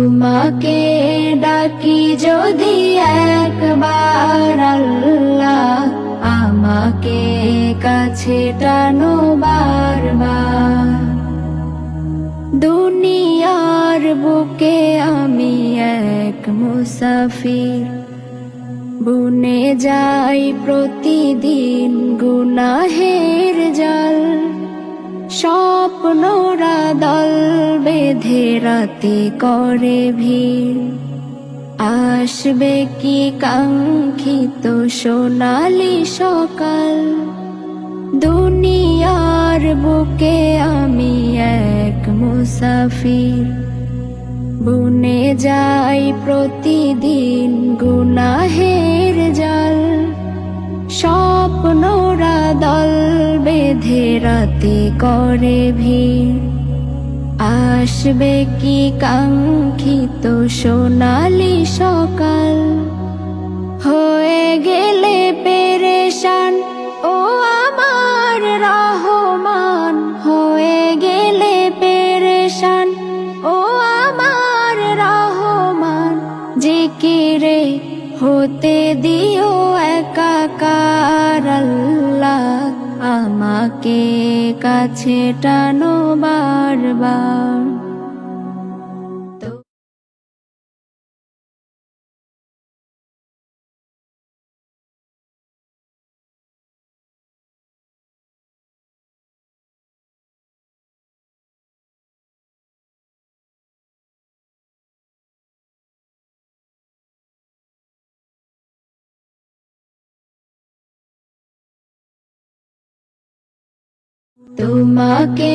তোমাকে ডাকি যদি একবার আল্লাহ, আমাকে কাছে টানো বারবার। দুনিয়ার বুকে আমি এক মুসাফির, বুনে যাই প্রতিদিন গুনাহের জাল। স্বপ্নরা দল বেঁধে রাতে করে ভিড়, আসবে কি কাঙ্ক্ষিত সোনালি সকাল। দুনিয়ার বুকে আমি এক মুসাফির, বুনে যাই প্রতিদিন গুনাহের জাল। স্বপ্নরা দল বেঁধে রাতে করে ভিড়, আসবে কি কাঙ্ক্ষিত সোনালি সকাল। হয়ে গেলে পেরেশান ও আমার রহমান, হয়ে গেলে পেরেশান ও আমার রহমান। জিকিরে হতে দিও একাকার আল্লাহ, আমাকে কাছে টানো বারবার। তোমাকে